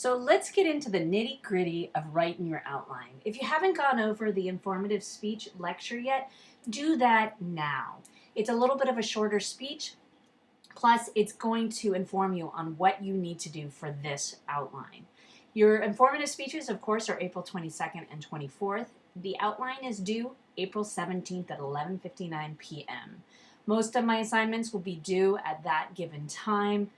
So let's get into the nitty gritty of writing your outline. If you haven't gone over the informative speech lecture yet, do that now. It's a little bit of a shorter speech, plus it's going to inform you on what you need to do for this outline. Your informative speeches, of course, are April 22nd and 24th. The outline is due April 17th at 11:59 p.m. Most of my assignments will be due at that given time.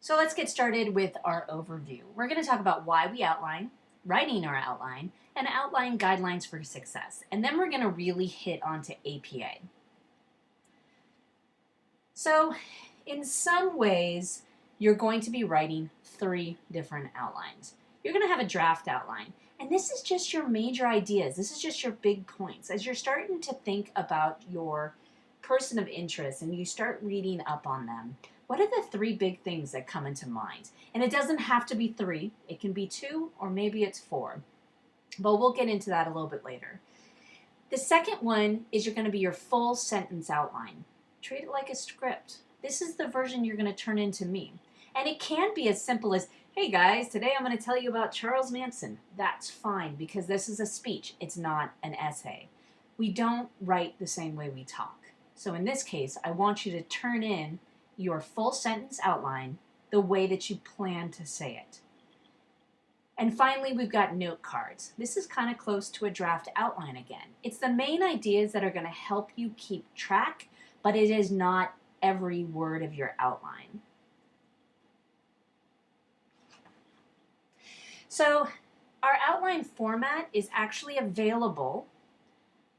So let's get started with our overview. We're going to talk about why we outline, writing our outline, and outline guidelines for success. And then we're going to really hit onto APA. So in some ways, you're going to be writing 3 different outlines. You're going to have a draft outline. And this is just your major ideas. This is just your big points. As you're starting to think about your person of interest and you start reading up on them, what are the 3 big things that come into mind? And it doesn't have to be 3. It can be 2 or maybe it's 4. But we'll get into that a little bit later. The second one is you're going to be your full sentence outline. Treat it like a script. This is the version you're going to turn into me. And it can be as simple as, hey guys, today I'm going to tell you about Charles Manson. That's fine because this is a speech. It's not an essay. We don't write the same way we talk. So in this case, I want you to turn in your full sentence outline the way that you plan to say it. And finally, we've got note cards. This is kind of close to a draft outline again. It's the main ideas that are going to help you keep track, but it is not every word of your outline. So our outline format is actually available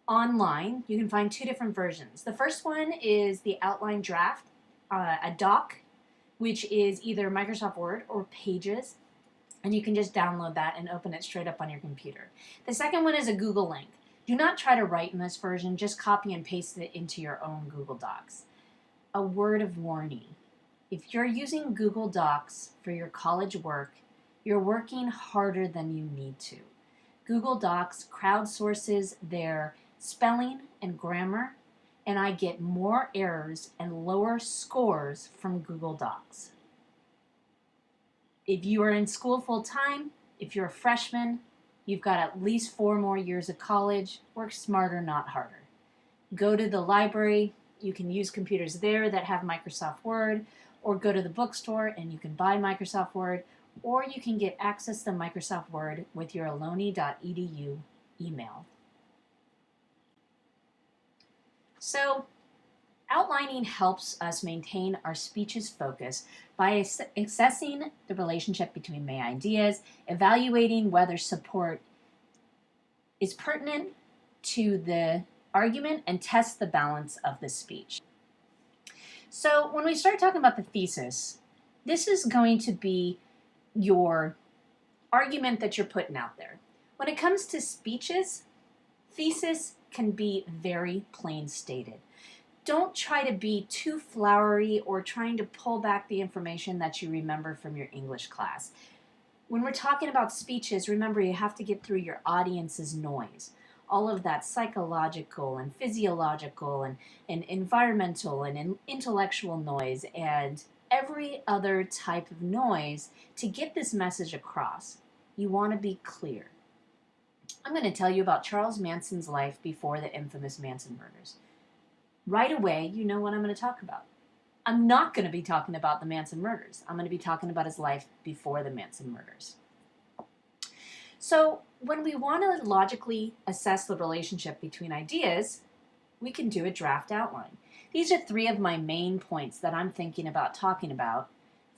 online. You can find 2 different versions. The first one is the outline draft, a doc, which is either Microsoft Word or Pages, and you can just download that and open it straight up on your computer. The second one is a Google link. Do not try to write in this version, just copy and paste it into your own Google Docs. A word of warning. If you're using Google Docs for your college work, you're working harder than you need to. Google Docs crowdsources their spelling and grammar, and I get more errors and lower scores from Google Docs. If you are in school full time, if you're a freshman, you've got at least 4 more years of college, work smarter, not harder. Go to the library, you can use computers there that have Microsoft Word, or go to the bookstore and you can buy Microsoft Word, or you can get access to Microsoft Word with your ohlone.edu email. So, outlining helps us maintain our speech's focus by assessing the relationship between main ideas, evaluating whether support is pertinent to the argument, and test the balance of the speech. So when we start talking about the thesis, this is going to be your argument that you're putting out there. When it comes to speeches, thesis can be very plain stated. Don't try to be too flowery or trying to pull back the information that you remember from your English class. When we're talking about speeches, remember you have to get through your audience's noise. All of that psychological and physiological and environmental and intellectual noise and every other type of noise to get this message across. You want to be clear. I'm going to tell you about Charles Manson's life before the infamous Manson murders. Right away, you know what I'm going to talk about. I'm not going to be talking about the Manson murders. I'm going to be talking about his life before the Manson murders. So when we want to logically assess the relationship between ideas, we can do a draft outline. These are 3 of my main points that I'm thinking about talking about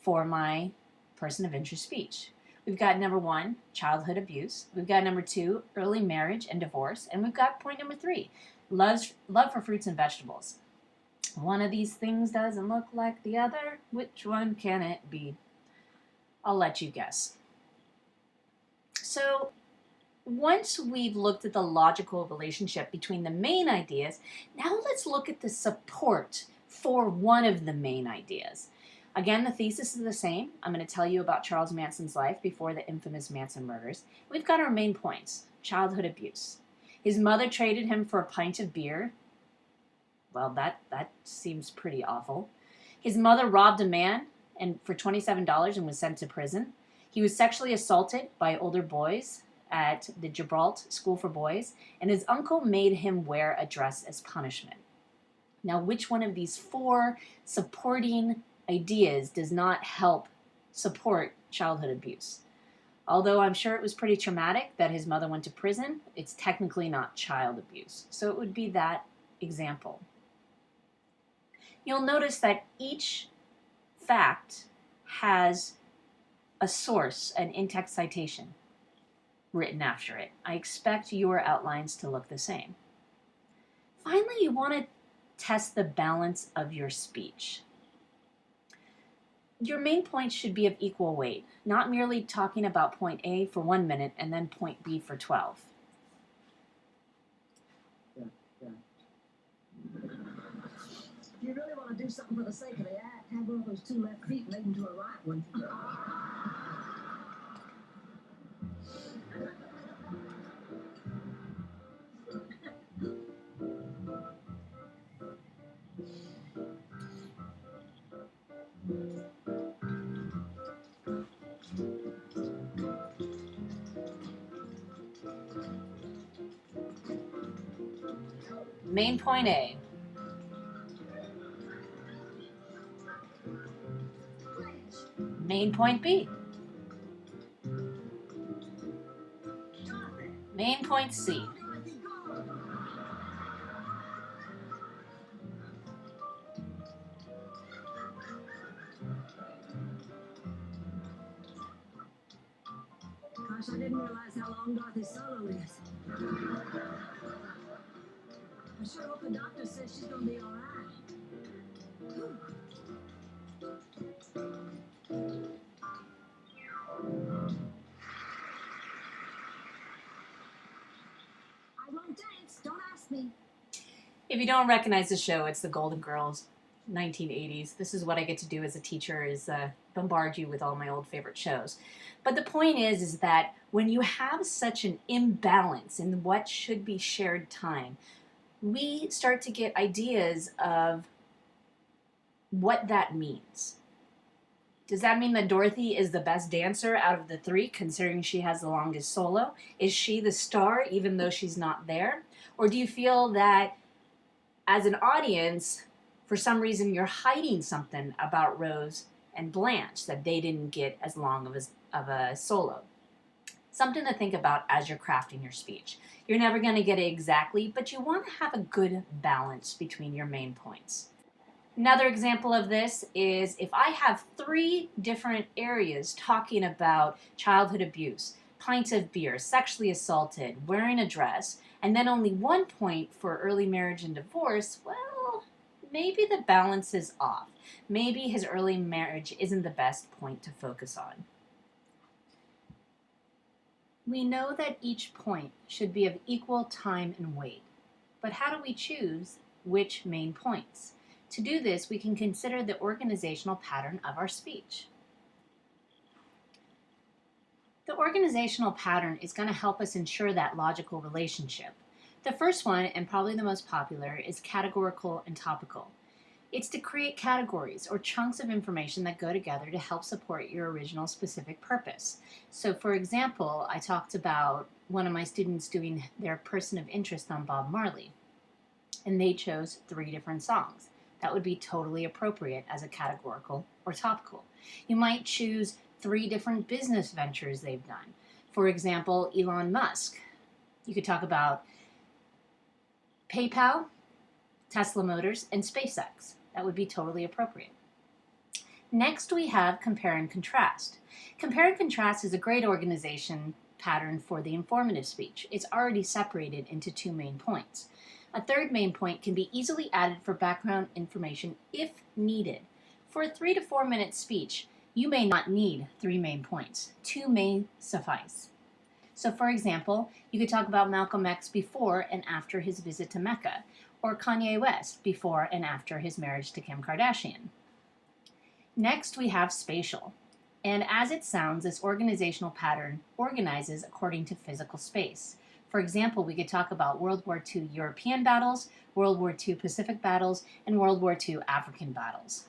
for my person of interest speech. We've got number 1, childhood abuse. We've got number 2, early marriage and divorce. And we've got point number 3, love for fruits and vegetables. One of these things doesn't look like the other. Which one can it be? I'll let you guess. So once we've looked at the logical relationship between the main ideas, now let's look at the support for one of the main ideas. Again, the thesis is the same. I'm going to tell you about Charles Manson's life before the infamous Manson murders. We've got our main points. Childhood abuse. His mother traded him for a pint of beer. Well, that seems pretty awful. His mother robbed a man for $27 and was sent to prison. He was sexually assaulted by older boys at the Gibraltar School for Boys, and his uncle made him wear a dress as punishment. Now, which one of these four supporting ideas does not help support childhood abuse? Although I'm sure it was pretty traumatic that his mother went to prison, it's technically not child abuse. So it would be that example. You'll notice that each fact has a source, an in-text citation written after it. I expect your outlines to look the same. Finally, you want to test the balance of your speech. Your main points should be of equal weight, not merely talking about point A for 1 minute and then point B for 12. If you really want to do something for the sake of the act, have one of those 2 left feet made into a right one. Main point A. Main point B. Main point C. Gosh, I didn't realize how long Dorothy's solo is. I sure hope the doctor says she's gonna be all right. I won't dance. Don't ask me. If you don't recognize the show, it's the Golden Girls, 1980s. This is what I get to do as a teacher, is bombard you with all my old favorite shows. But the point is that when you have such an imbalance in what should be shared time, we start to get ideas of what that means. Does that mean that Dorothy is the best dancer out of the 3, considering she has the longest solo? Is she the star, even though she's not there? Or do you feel that, as an audience, for some reason you're hiding something about Rose and Blanche, that they didn't get as long of a solo? Something to think about as you're crafting your speech. You're never going to get it exactly, but you want to have a good balance between your main points. Another example of this is if I have 3 different areas talking about childhood abuse, pints of beer, sexually assaulted, wearing a dress, and then only 1 point for early marriage and divorce, well, maybe the balance is off. Maybe his early marriage isn't the best point to focus on. We know that each point should be of equal time and weight, but how do we choose which main points? To do this, we can consider the organizational pattern of our speech. The organizational pattern is going to help us ensure that logical relationship. The first one, and probably the most popular, is categorical and topical. It's to create categories or chunks of information that go together to help support your original specific purpose. So for example, I talked about one of my students doing their person of interest on Bob Marley, and they chose 3 different songs. That would be totally appropriate as a categorical or topical. You might choose 3 different business ventures they've done. For example, Elon Musk. You could talk about PayPal, Tesla Motors, and SpaceX. That would be totally appropriate. Next, we have compare and contrast. Compare and contrast is a great organization pattern for the informative speech. It's already separated into 2 main points. A 3rd main point can be easily added for background information if needed. For a 3 to 4 minute speech, you may not need 3 main points. 2 may suffice. So for example, you could talk about Malcolm X before and after his visit to Mecca, or Kanye West before and after his marriage to Kim Kardashian. Next, we have spatial. And as it sounds, this organizational pattern organizes according to physical space. For example, we could talk about World War II European battles, World War II Pacific battles, and World War II African battles.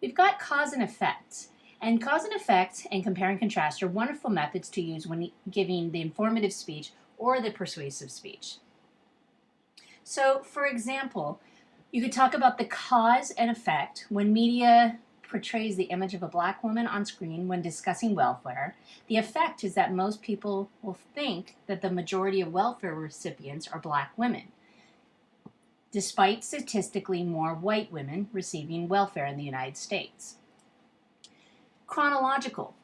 we've got cause and effect. And cause and effect and compare and contrast are wonderful methods to use when giving the informative speech or the persuasive speech. So, for example, you could talk about the cause and effect when media portrays the image of a black woman on screen when discussing welfare. The effect is that most people will think that the majority of welfare recipients are black women, despite statistically more white women receiving welfare in the United States. Chronological.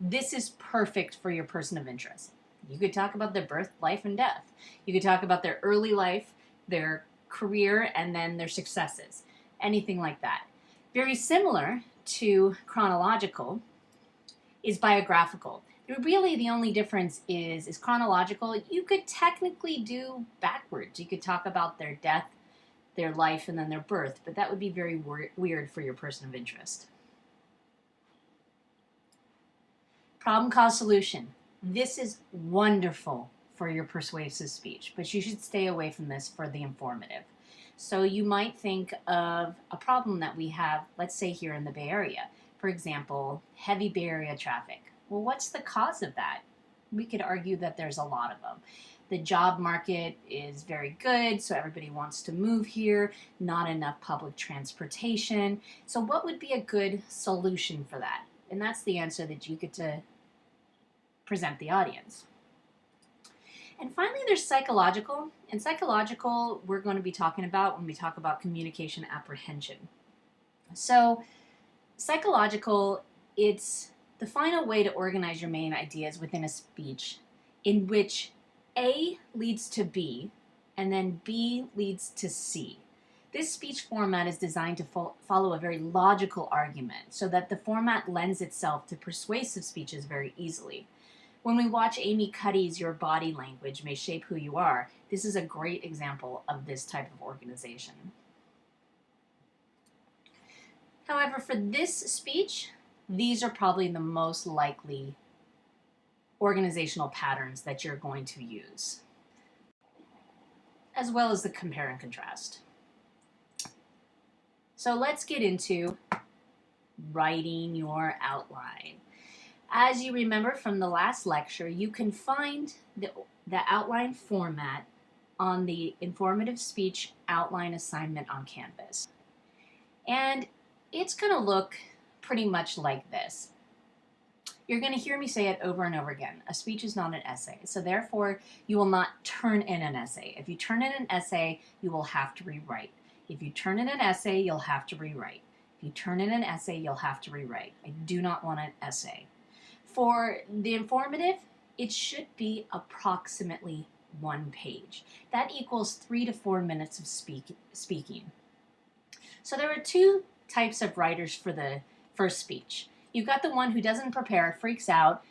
This is perfect for your person of interest. You could talk about their birth, life, and death. You could talk about their early life, their career, and then their successes. Anything like that. Very similar to chronological is biographical. Really, the only difference is chronological. You could technically do backwards. You could talk about their death, their life, and then their birth, but that would be very weird for your person of interest. Problem, cause, solution. This is wonderful for your persuasive speech, but you should stay away from this for the informative. So you might think of a problem that we have, let's say here in the Bay Area. For example, heavy Bay Area traffic. Well, what's the cause of that? We could argue that there's a lot of them. The job market is very good, so everybody wants to move here, not enough public transportation. So what would be a good solution for that? And that's the answer that you get to present the audience. And finally, there's psychological. And psychological, we're going to be talking about when we talk about communication apprehension. So psychological, it's the final way to organize your main ideas within a speech in which A leads to B and then B leads to C. This speech format is designed to follow a very logical argument so that the format lends itself to persuasive speeches very easily. When we watch Amy Cuddy's Your Body Language May Shape Who You Are, this is a great example of this type of organization. However, for this speech, these are probably the most likely organizational patterns that you're going to use, as well as the compare and contrast. So let's get into writing your outline. As you remember from the last lecture, you can find the outline format on the informative speech outline assignment on Canvas. And it's going to look pretty much like this. You're going to hear me say it over and over again. A speech is not an essay, so therefore you will not turn in an essay. If you turn in an essay, you will have to rewrite. If you turn in an essay, you'll have to rewrite. If you turn in an essay, you'll have to rewrite. I do not want an essay. For the informative, it should be approximately 1 page. That equals 3 to 4 minutes of speaking. So there are 2 types of writers for the first speech. You've got the one who doesn't prepare, freaks out,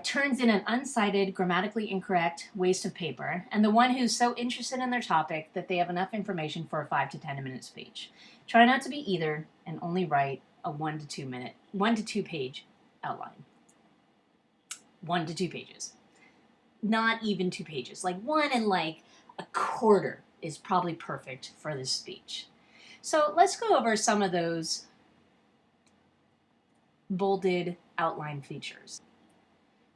turns in an uncited, grammatically incorrect waste of paper, and the one who's so interested in their topic that they have enough information for a 5 to 10 minute speech. Try not to be either and only write a 1 to 2 page outline. 1 to 2 pages. Not even 2 pages. Like 1 and like a quarter is probably perfect for this speech. So let's go over some of those bolded outline features.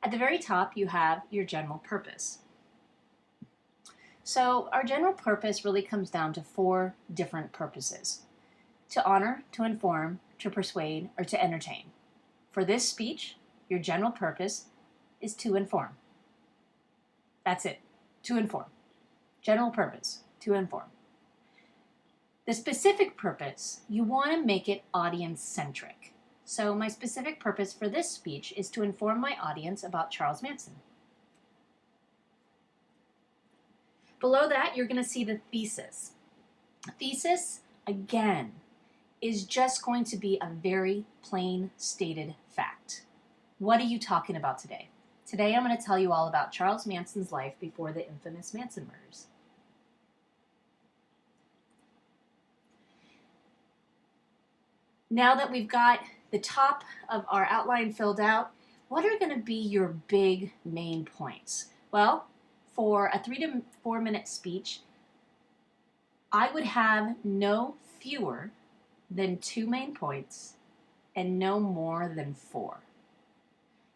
At the very top, you have your general purpose. So our general purpose really comes down to 4 different purposes: to honor, to inform, to persuade, or to entertain. For this speech, your general purpose is to inform. That's it, to inform. General purpose, to inform. The specific purpose, you want to make it audience-centric. So my specific purpose for this speech is to inform my audience about Charles Manson. Below that, you're going to see the thesis. Thesis, again, is just going to be a very plain stated fact. What are you talking about today? Today I'm going to tell you all about Charles Manson's life before the infamous Manson murders. Now that we've got the top of our outline filled out, what are going to be your big main points? Well, for a 3 to 4 minute speech, I would have no fewer than 2 main points and no more than 4.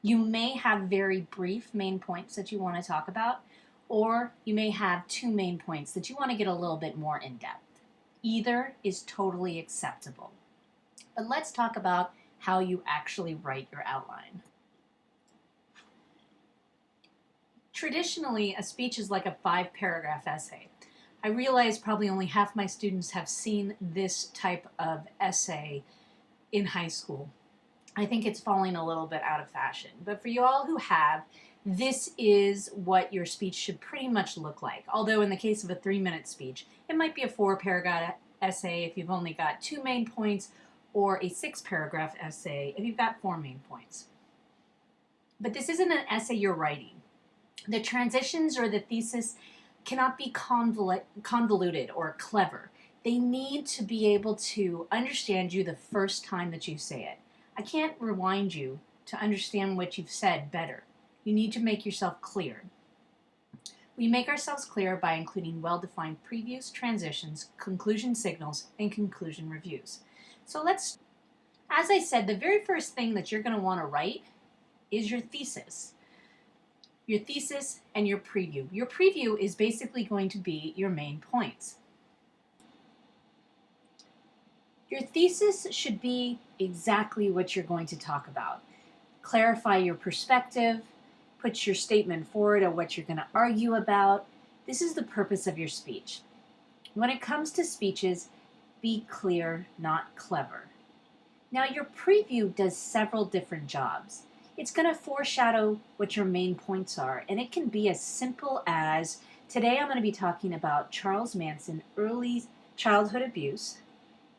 You may have very brief main points that you want to talk about, or you may have 2 main points that you want to get a little bit more in depth. Either is totally acceptable. But let's talk about how you actually write your outline. Traditionally, a speech is like a 5-paragraph essay. I realize probably only half my students have seen this type of essay in high school. I think it's falling a little bit out of fashion. But for you all who have, this is what your speech should pretty much look like. Although in the case of a 3-minute speech, it might be a 4-paragraph essay if you've only got 2 main points, or a 6-paragraph essay if you've got 4 main points. But this isn't an essay you're writing. The transitions or the thesis cannot be convoluted or clever. They need to be able to understand you the first time that you say it. I can't rewind you to understand what you've said better. You need to make yourself clear. We make ourselves clear by including well-defined previews, transitions, conclusion signals, and conclusion reviews. So as I said, the very first thing that you're going to want to write is your thesis. Your thesis and your preview. Your preview is basically going to be your main points. Your thesis should be exactly what you're going to talk about. Clarify your perspective, put your statement forward of what you're going to argue about. This is the purpose of your speech. When it comes to speeches, be clear, not clever. Now, your preview does several different jobs. It's going to foreshadow what your main points are, and it can be as simple as, today I'm going to be talking about Charles Manson, early childhood abuse,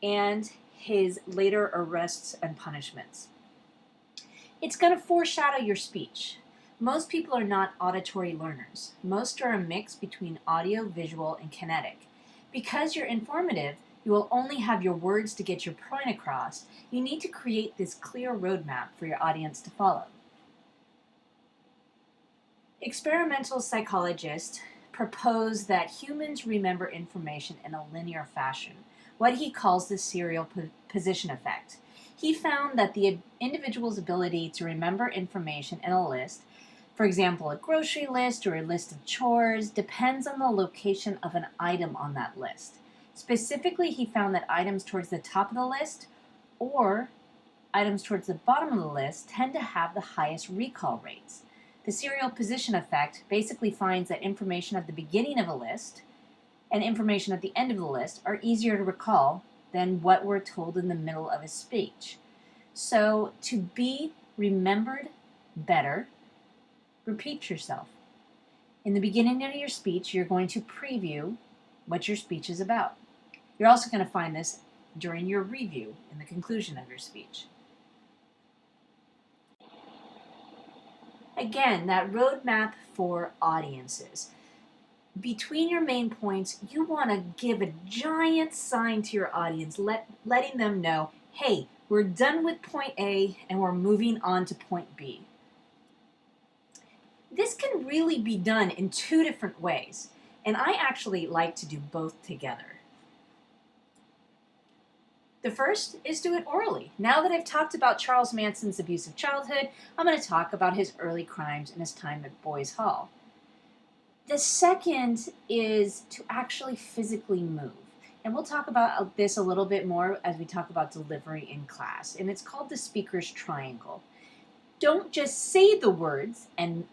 and his later arrests and punishments. It's going to foreshadow your speech. Most people are not auditory learners. Most are a mix between audio, visual, and kinetic. Because you're informative, you will only have your words to get your point across. You need to create this clear roadmap for your audience to follow. Experimental psychologists propose that humans remember information in a linear fashion, what he calls the serial position effect. He found that the individual's ability to remember information in a list, for example, a grocery list or a list of chores, depends on the location of an item on that list. Specifically, he found that items towards the top of the list or items towards the bottom of the list tend to have the highest recall rates. The serial position effect basically finds that information at the beginning of a list and information at the end of the list are easier to recall than what we're told in the middle of a speech. So, to be remembered better, repeat yourself. In the beginning of your speech, you're going to preview what your speech is about. You're also going to find this during your review in the conclusion of your speech. Again, that roadmap for audiences. Between your main points, you want to give a giant sign to your audience, letting them know, hey, we're done with point A and we're moving on to point B. This can really be done in 2 different ways, and I actually like to do both together. The first is do it orally. Now that I've talked about Charles Manson's abusive childhood, I'm going to talk about his early crimes and his time at Boys Hall. The second is to actually physically move. And we'll talk about this a little bit more as we talk about delivery in class. And it's called the speaker's triangle. Don't just say the words and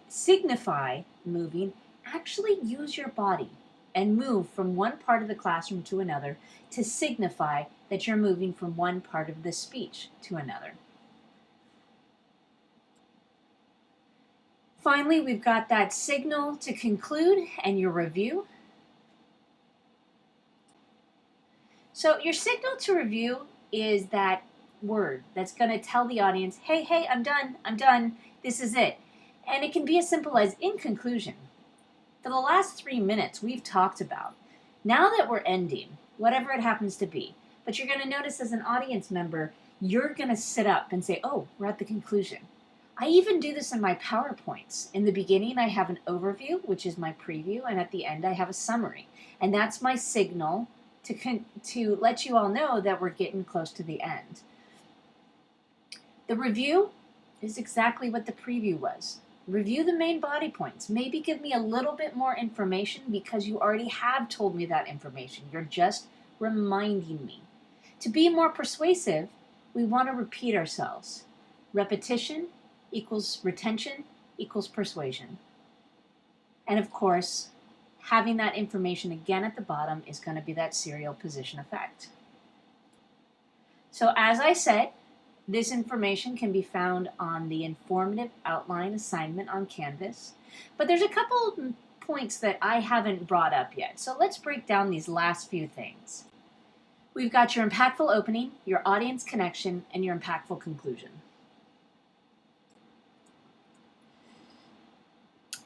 signify moving. Actually use your body and move from one part of the classroom to another to signify that you're moving from one part of the speech to another. Finally, we've got that signal to conclude and your review. So your signal to review is that word that's going to tell the audience, hey, I'm done, this is it. And it can be as simple as in conclusion. For the last 3 minutes we've talked about, now that we're ending, whatever it happens to be, but you're going to notice as an audience member, you're going to sit up and say, oh, we're at the conclusion. I even do this in my PowerPoints. In the beginning, I have an overview, which is my preview, and at the end, I have a summary. And that's my signal to let you all know that we're getting close to the end. The review is exactly what the preview was. Review the main body points. Maybe give me a little bit more information because you already have told me that information. You're just reminding me. To be more persuasive, we want to repeat ourselves. Repetition equals retention equals persuasion. And of course, having that information again at the bottom is going to be that serial position effect. So as I said, this information can be found on the informative outline assignment on Canvas, but there's a couple points that I haven't brought up yet. So let's break down these last few things. We've got your impactful opening, your audience connection, and your impactful conclusion.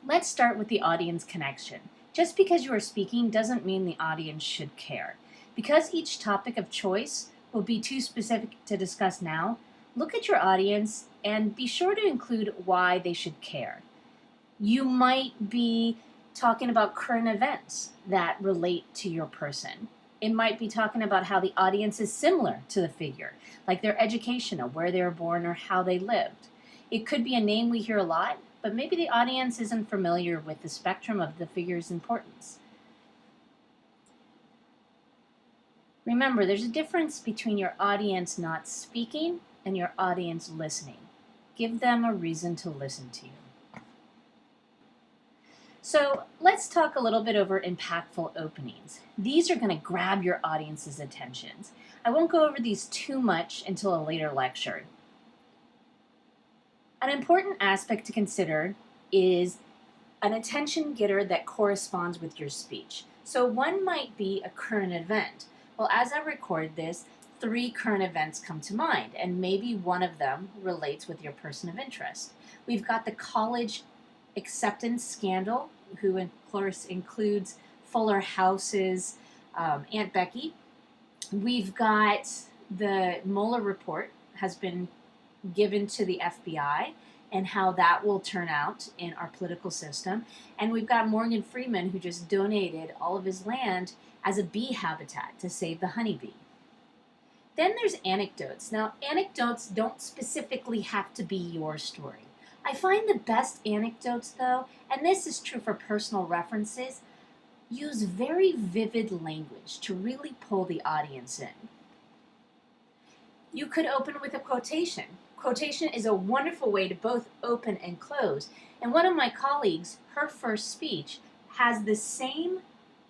Let's start with the audience connection. Just because you are speaking doesn't mean the audience should care. Because each topic of choice will be too specific to discuss now, look at your audience and be sure to include why they should care. You might be talking about current events that relate to your person. It might be talking about how the audience is similar to the figure, like their education or where they were born or how they lived. It could be a name we hear a lot, but maybe the audience isn't familiar with the spectrum of the figure's importance. Remember, there's a difference between your audience not speaking and your audience listening. Give them a reason to listen to you. So let's talk a little bit over impactful openings. These are going to grab your audience's attentions. I won't go over these too much until a later lecture. An important aspect to consider is an attention getter that corresponds with your speech. So one might be a current event. Well, as I record this, 3 current events come to mind, and maybe one of them relates with your person of interest. We've got the college acceptance scandal, who of course includes Fuller House's Aunt Becky. We've got the Mueller report has been given to the FBI and how that will turn out in our political system. And we've got Morgan Freeman, who just donated all of his land as a bee habitat to save the honeybee. Then there's anecdotes. Now, anecdotes don't specifically have to be your story. I find the best anecdotes, though, and this is true for personal references, use very vivid language to really pull the audience in. You could open with a quotation. Quotation is a wonderful way to both open and close. And one of my colleagues, her first speech, has the same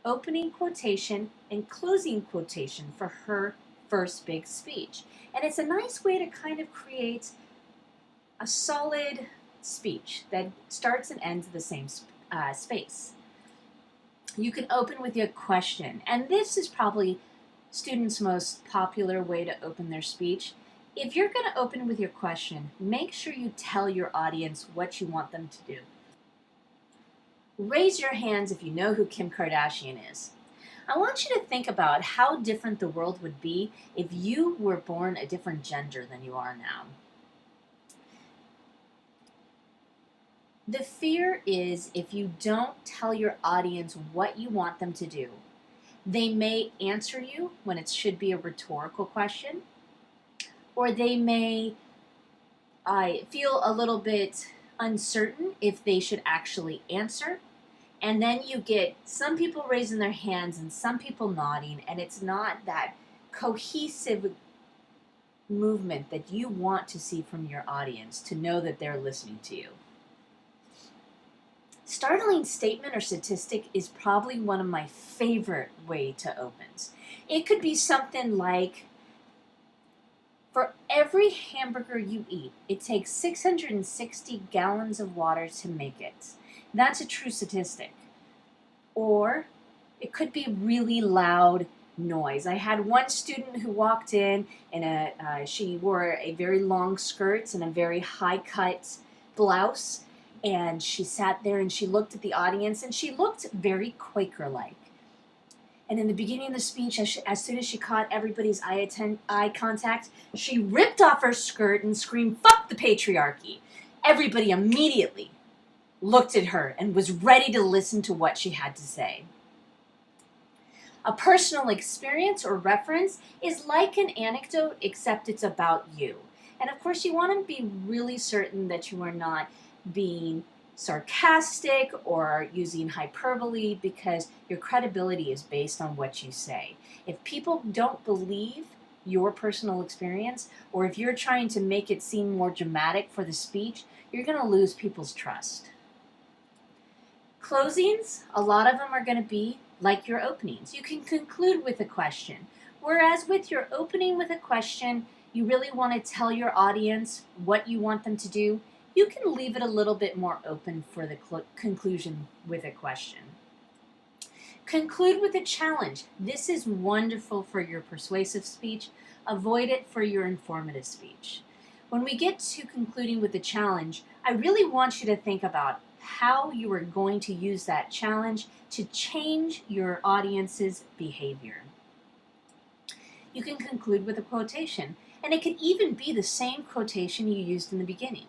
opening quotation and closing quotation for her first big speech. And it's a nice way to kind of create a solid speech that starts and ends the same space. You can open with a question, and this is probably students' most popular way to open their speech. If you're going to open with your question, make sure you tell your audience what you want them to do. Raise your hands if you know who Kim Kardashian is. I want you to think about how different the world would be if you were born a different gender than you are now. The fear is if you don't tell your audience what you want them to do, they may answer you when it should be a rhetorical question, or they may feel a little bit uncertain if they should actually answer. And then you get some people raising their hands and some people nodding, and it's not that cohesive movement that you want to see from your audience to know that they're listening to you. Startling statement or statistic is probably one of my favorite way to opens. It could be something like, for every hamburger you eat, it takes 660 gallons of water to make it. That's a true statistic. Or it could be really loud noise. I had one student who walked in she wore a very long skirt and a very high cut blouse, and she sat there and she looked at the audience and she looked very Quaker-like. And in the beginning of the speech, as soon as she caught everybody's eye contact, she ripped off her skirt and screamed, "Fuck the patriarchy!" Everybody immediately looked at her and was ready to listen to what she had to say. A personal experience or reference is like an anecdote, except it's about you. And of course, you want to be really certain that you are not being sarcastic or using hyperbole, because your credibility is based on what you say. If people don't believe your personal experience, or if you're trying to make it seem more dramatic for the speech, you're going to lose people's trust. Closings, a lot of them are going to be like your openings. You can conclude with a question. Whereas with your opening with a question, you really want to tell your audience what you want them to do. You can leave it a little bit more open for the conclusion with a question. Conclude with a challenge. This is wonderful for your persuasive speech. Avoid it for your informative speech. When we get to concluding with a challenge, I really want you to think about how you are going to use that challenge to change your audience's behavior. You can conclude with a quotation, and it could even be the same quotation you used in the beginning.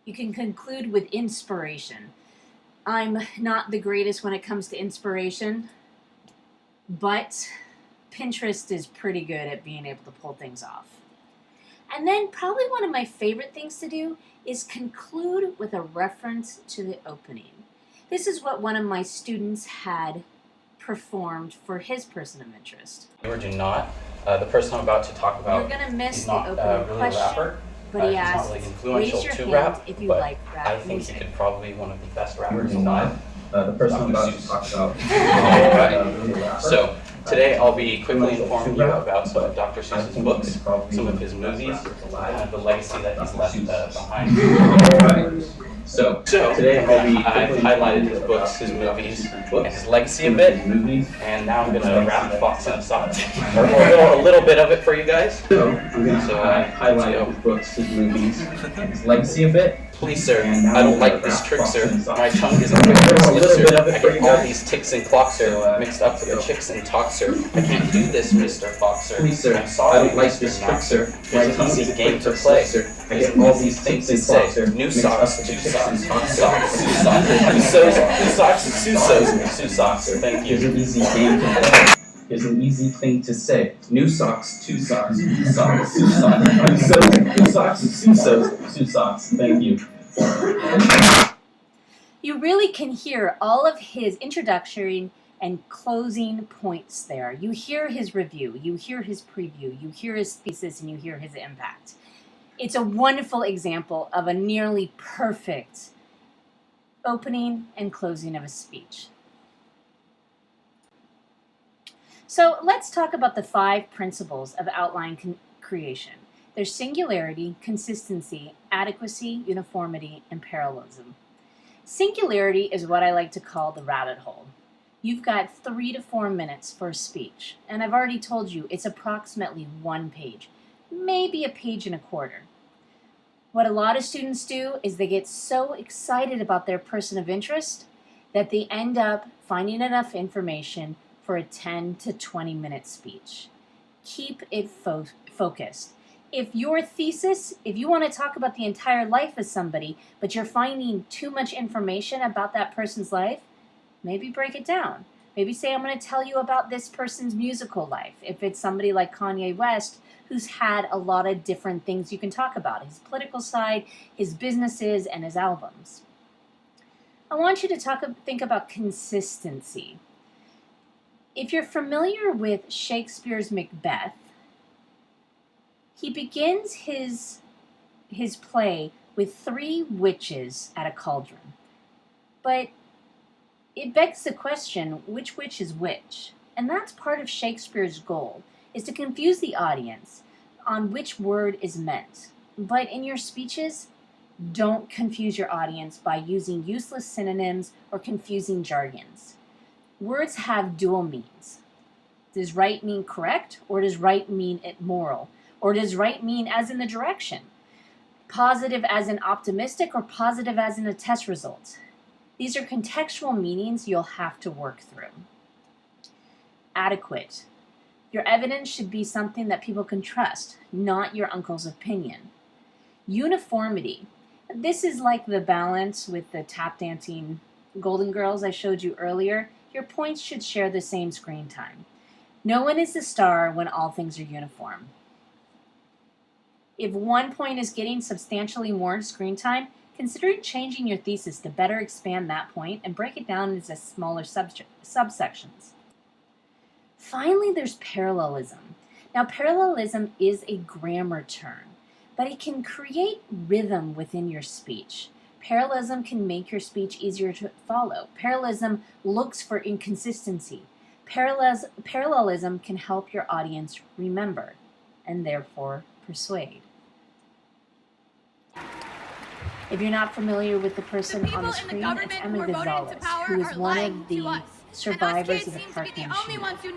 You can conclude with inspiration. I'm not the greatest when it comes to inspiration, but Pinterest is pretty good at being able to pull things off. And then probably one of my favorite things to do is conclude with a reference to the opening. This is what one of my students had performed for his person of interest. Or do not. The person I'm about to talk about You're going to miss is the not opening really question, a rapper. but he He's asked, not really influential raise your to hand rap, if you but like rap I think music. he could probably be one of the best rappers Do alive. not. The person I'm about to talk about is Alright. a rapper. So today I'll be quickly Influential informing to you rap, about some of but Dr. I Seuss's think books, he could probably some be of his one of the movies, best rappers alive. and the legacy that he's Dr. left Seuss. behind. Alright. So Today I'll be I've quickly highlighted informing his you books, about his movies, books, and his legacy a some of bit, his movies. and now I'm gonna rap Fox and Socks, or a little bit of it for you guys. So I'm going to So, highlight let's go. his books, his movies, and his legacy a bit. Please, sir, And now I don't we're like gonna this wrap trick, Fox sir. and Socks. My tongue is a quick A slip, little bit sir. of it I for get you all guys. these ticks and clocks, So, sir, mixed up with the chicks and talk, sir. I can't do this, Mr. Fox, sir. Please, sir, I'm sorry, I don't like Mr. this trick, Knox. sir. There's My an tongue easy is a game quick to to play. slip, sir. I There's get all easy these things things to and clocks, say. sir. New Mixed socks, up with two the chicks socks, and talk, sir. socks, two socks, two socks, two socks, two socks. Thank Here's you. an easy game to play. Here's an easy thing to say. New socks, two socks, socks, two socks, new socks, two socks. Thank you. You really can hear all of his introductory and closing points there. You hear his review, you hear his preview, you hear his thesis, and you hear his impact. It's a wonderful example of a nearly perfect opening and closing of a speech. So let's talk about the 5 principles of outline creation. There's singularity, consistency, adequacy, uniformity, and parallelism. Singularity is what I like to call the rabbit hole. You've got 3 to 4 minutes for a speech, and I've already told you it's approximately 1 page, maybe a page and a quarter. What a lot of students do is they get so excited about their person of interest that they end up finding enough information for a 10 to 20 minute speech. Keep it focused. If your thesis, if you want to talk about the entire life of somebody, but you're finding too much information about that person's life, maybe break it down. Maybe say, I'm going to tell you about this person's musical life. If it's somebody like Kanye West, who's had a lot of different things you can talk about, his political side, his businesses, and his albums. I want you to think about consistency. If you're familiar with Shakespeare's Macbeth, he begins his play with 3 witches at a cauldron. But it begs the question, which witch is which? And that's part of Shakespeare's goal, is to confuse the audience on which word is meant. But in your speeches, don't confuse your audience by using useless synonyms or confusing jargons. Words have dual meanings. Does right mean correct, or does right mean moral? Or does right mean as in the direction? Positive as in optimistic, or positive as in a test result? These are contextual meanings you'll have to work through. Adequate. Your evidence should be something that people can trust, not your uncle's opinion. Uniformity. This is like the balance with the tap dancing Golden Girls I showed you earlier. Your points should share the same screen time. No one is the star when all things are uniform. If one point is getting substantially more screen time, consider changing your thesis to better expand that point and break it down into smaller subsections. Finally, there's parallelism. Now, parallelism is a grammar term, but it can create rhythm within your speech. Parallelism can make your speech easier to follow. Parallelism looks for inconsistency. Parallelism can help your audience remember and therefore persuade. If you're not familiar with the person on the screen, it's Emma Gonzalez, who is one of the survivors of the Parkland shooting.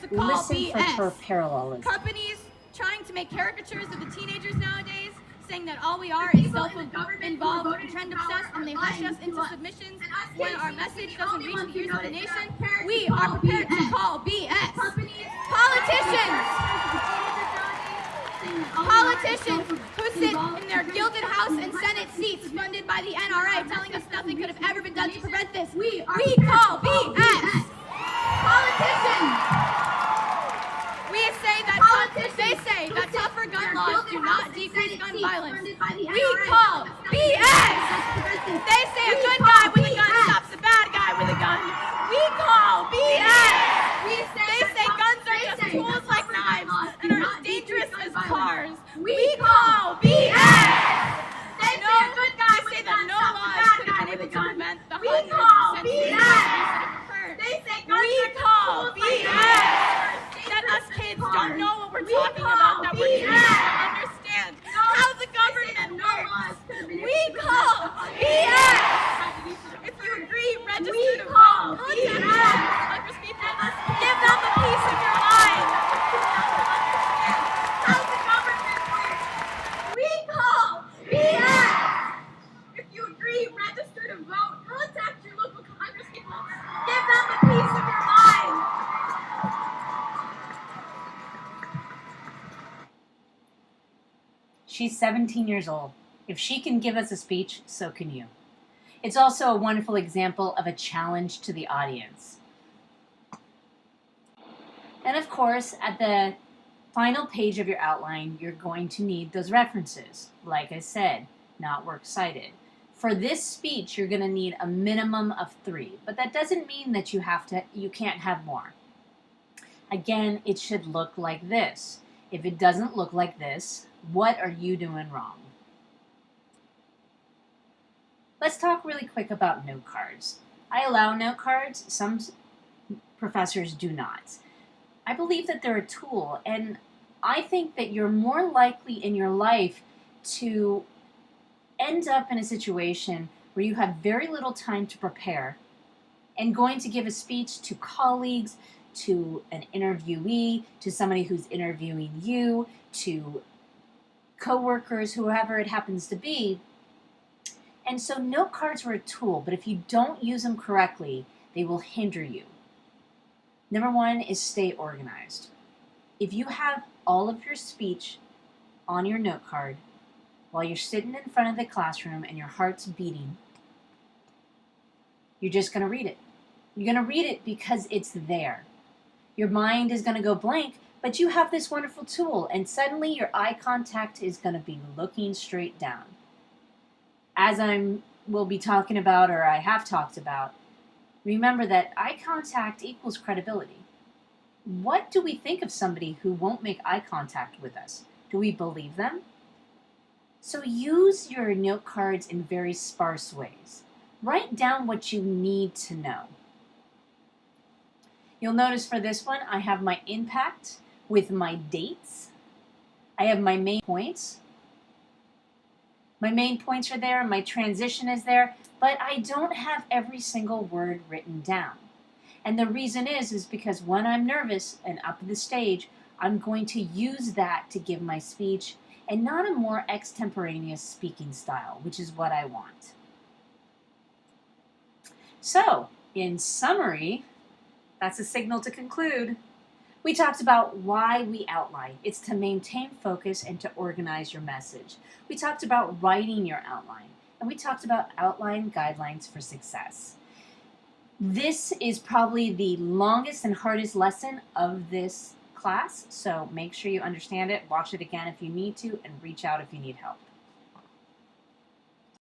Listen for her parallelism. Companies trying to make caricatures of the teenagers nowadays, saying that all we are is self-involved and trend-obsessed, and they hush us into submissions when our message doesn't reach the ears of the nation. We are prepared to call BS. Politicians who sit in their gilded house and Senate seats funded by the NRA telling us nothing could have ever been done to prevent this. We call BS. Politicians. They say that tougher gun laws do not decrease gun violence. We call BS. They say a good guy with a gun stops a bad guy with a gun. We call BS. They say guns are just tools like knives and are as dangerous as cars. We call BS. They say that no laws could have been able to prevent the hundreds of senseless that have occurred. We call BS. That us kids don't know what we're talking about, that we're too young to understand how the government works. We call BS! If you agree, register to vote. Contact Congresspeople. Give them a piece of your mind. How the government works. We call BS! If you agree, register to vote. Contact your local Congresspeople. Give them a piece of your mind. She's 17 years old. If she can give us a speech, so can you. It's also a wonderful example of a challenge to the audience. And of course, at the final page of your outline, you're going to need those references. Like I said, not works cited. For this speech, you're going to need a minimum of 3, but that doesn't mean that you can't have more. Again, it should look like this. If it doesn't look like this, what are you doing wrong? Let's talk really quick about note cards. I allow note cards. Some professors do not. I believe that they're a tool, and I think that you're more likely in your life to end up in a situation where you have very little time to prepare and going to give a speech to colleagues, to an interviewee, to somebody who's interviewing you, to coworkers, whoever it happens to be. And so note cards are a tool, but if you don't use them correctly, they will hinder you. Number 1 is stay organized. If you have all of your speech on your note card while you're sitting in front of the classroom and your heart's beating, you're just going to read it. You're going to read it because it's there. Your mind is going to go blank, but you have this wonderful tool, and suddenly your eye contact is going to be looking straight down. As will be talking about, or I have talked about, remember that eye contact equals credibility. What do we think of somebody who won't make eye contact with us? Do we believe them? So use your note cards in very sparse ways. Write down what you need to know. You'll notice for this one, I have my impact with my dates. I have my main points. My main points are there, my transition is there, but I don't have every single word written down. And the reason is because when I'm nervous and up the stage, I'm going to use that to give my speech and not a more extemporaneous speaking style, which is what I want. So, in summary, that's a signal to conclude. We talked about why we outline. It's to maintain focus and to organize your message. We talked about writing your outline, and we talked about outline guidelines for success. This is probably the longest and hardest lesson of this class, so make sure you understand it, watch it again if you need to, and reach out if you need help.